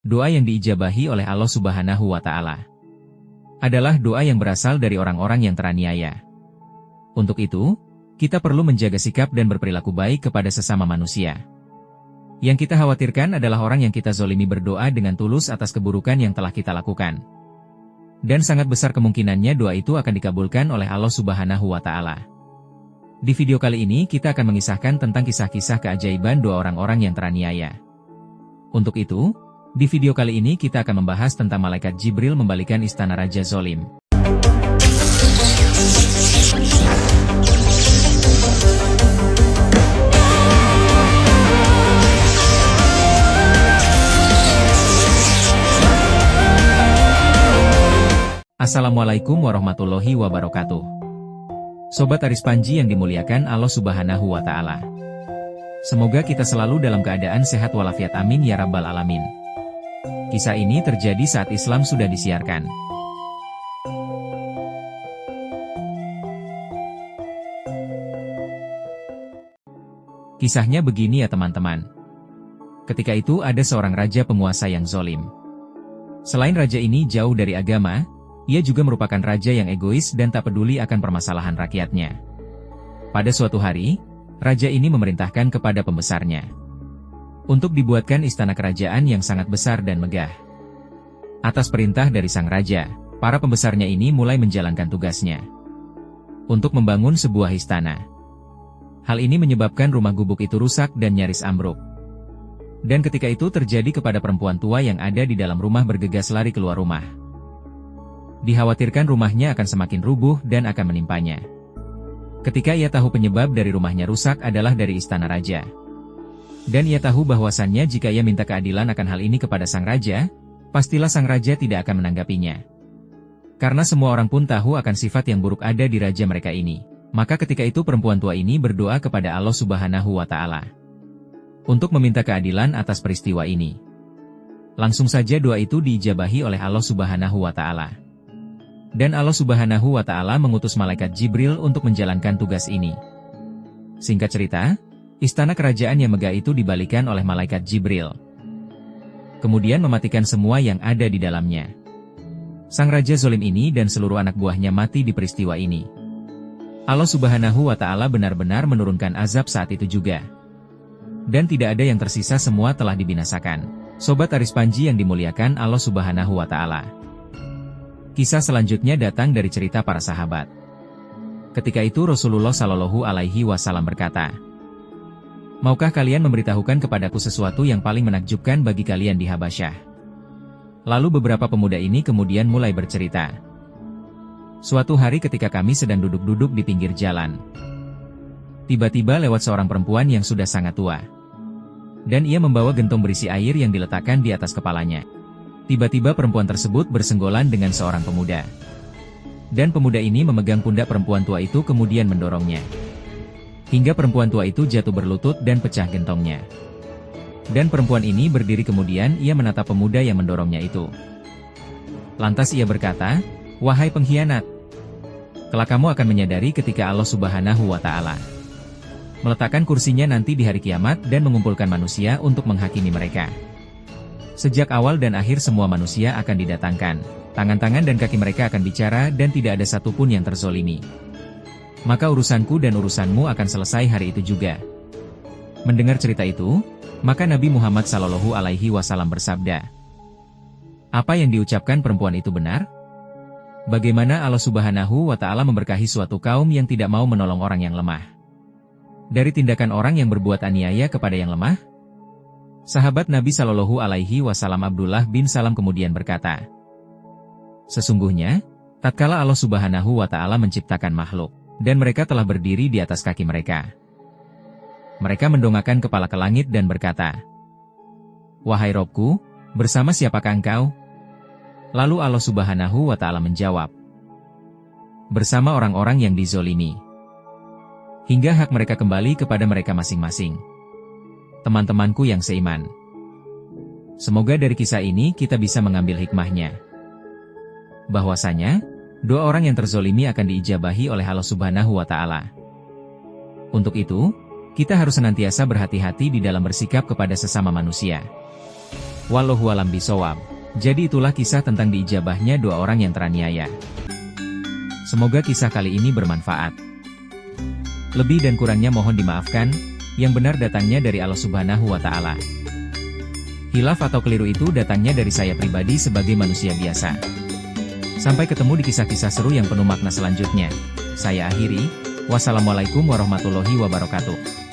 Doa yang diijabahi oleh Allah Subhanahu wa Ta'ala adalah doa yang berasal dari orang-orang yang teraniaya. Untuk itu, kita perlu menjaga sikap dan berperilaku baik kepada sesama manusia. Yang kita khawatirkan adalah orang yang kita zolimi berdoa dengan tulus atas keburukan yang telah kita lakukan. Dan sangat besar kemungkinannya doa itu akan dikabulkan oleh Allah Subhanahu wa Ta'ala. Di video kali ini kita akan mengisahkan tentang kisah-kisah keajaiban doa orang-orang yang teraniaya. Untuk itu, di video kali ini kita akan membahas tentang malaikat Jibril membalikan istana Raja Zolim. Assalamualaikum warahmatullahi wabarakatuh. Sobat Aris Panji yang dimuliakan Allah Subhanahu wa Ta'ala. Semoga kita selalu dalam keadaan sehat walafiat, amin ya rabbal alamin. Kisah ini terjadi saat Islam sudah disiarkan. Kisahnya begini ya teman-teman. Ketika itu ada seorang raja penguasa yang zolim. Selain raja ini jauh dari agama, ia juga merupakan raja yang egois dan tak peduli akan permasalahan rakyatnya. Pada suatu hari, raja ini memerintahkan kepada pembesarnya untuk dibuatkan istana kerajaan yang sangat besar dan megah. Atas perintah dari sang raja, para pembesarnya ini mulai menjalankan tugasnya untuk membangun sebuah istana. Hal ini menyebabkan rumah gubuk itu rusak dan nyaris ambruk. Dan ketika itu terjadi kepada perempuan tua yang ada di dalam rumah bergegas lari keluar rumah. Dikhawatirkan rumahnya akan semakin rubuh dan akan menimpanya. Ketika ia tahu penyebab dari rumahnya rusak adalah dari istana raja. Dan ia tahu bahwasannya jika ia minta keadilan akan hal ini kepada sang raja, pastilah sang raja tidak akan menanggapinya. Karena semua orang pun tahu akan sifat yang buruk ada di raja mereka ini. Maka ketika itu perempuan tua ini berdoa kepada Allah Subhanahu wa Ta'ala untuk meminta keadilan atas peristiwa ini. Langsung saja doa itu diijabahi oleh Allah Subhanahu wa Ta'ala. Dan Allah Subhanahu wa Ta'ala mengutus malaikat Jibril untuk menjalankan tugas ini. Singkat cerita, istana kerajaan yang megah itu dibalikan oleh malaikat Jibril. Kemudian mematikan semua yang ada di dalamnya. Sang raja zolim ini dan seluruh anak buahnya mati di peristiwa ini. Allah Subhanahu wa Ta'ala benar-benar menurunkan azab saat itu juga. Dan tidak ada yang tersisa, semua telah dibinasakan. Sobat Aris Panji yang dimuliakan Allah Subhanahu wa Ta'ala. Kisah selanjutnya datang dari cerita para sahabat. Ketika itu Rasulullah Shallallahu Alaihi Wasallam berkata, "Maukah kalian memberitahukan kepadaku sesuatu yang paling menakjubkan bagi kalian di Habasyah?" Lalu beberapa pemuda ini kemudian mulai bercerita. Suatu hari ketika kami sedang duduk-duduk di pinggir jalan, tiba-tiba lewat seorang perempuan yang sudah sangat tua. Dan ia membawa gentong berisi air yang diletakkan di atas kepalanya. Tiba-tiba perempuan tersebut bersenggolan dengan seorang pemuda. Dan pemuda ini memegang pundak perempuan tua itu kemudian mendorongnya. Hingga perempuan tua itu jatuh berlutut dan pecah gentongnya. Dan perempuan ini berdiri kemudian ia menatap pemuda yang mendorongnya itu. Lantas ia berkata, "Wahai pengkhianat, kelak kamu akan menyadari ketika Allah Subhanahu wa Ta'ala meletakkan kursinya nanti di hari kiamat dan mengumpulkan manusia untuk menghakimi mereka. Sejak awal dan akhir semua manusia akan didatangkan. Tangan-tangan dan kaki mereka akan bicara dan tidak ada satupun yang terzolimi. Maka urusanku dan urusanmu akan selesai hari itu juga." Mendengar cerita itu, maka Nabi Muhammad Shallallahu Alaihi Wasallam bersabda, "Apa yang diucapkan perempuan itu benar? Bagaimana Allah Subhanahu wa Ta'ala memberkahi suatu kaum yang tidak mau menolong orang yang lemah dari tindakan orang yang berbuat aniaya kepada yang lemah?" Sahabat Nabi Shallallahu Alaihi Wasallam Abdullah bin Salam kemudian berkata, "Sesungguhnya, tatkala Allah Subhanahu wa Ta'ala menciptakan makhluk, dan mereka telah berdiri di atas kaki mereka, mereka mendongakkan kepala ke langit dan berkata, 'Wahai Robku, bersama siapakah engkau?' Lalu Allah Subhanahu wa Ta'ala menjawab, 'Bersama orang-orang yang dizolimi, hingga hak mereka kembali kepada mereka masing-masing.' Teman-temanku yang seiman, semoga dari kisah ini kita bisa mengambil hikmahnya, bahwasanya doa orang yang terzolimi akan diijabahi oleh Allah Subhanahu wa Ta'ala. Untuk itu, kita harus senantiasa berhati-hati di dalam bersikap kepada sesama manusia. Wallahu a'lam bishawab. Jadi itulah kisah tentang diijabahnya 2 orang yang teraniaya. Semoga kisah kali ini bermanfaat. Lebih dan kurangnya mohon dimaafkan, yang benar datangnya dari Allah Subhanahu wa Ta'ala. Hilaf atau keliru itu datangnya dari saya pribadi sebagai manusia biasa. Sampai ketemu di kisah-kisah seru yang penuh makna selanjutnya. Saya akhiri, wassalamualaikum warahmatullahi wabarakatuh.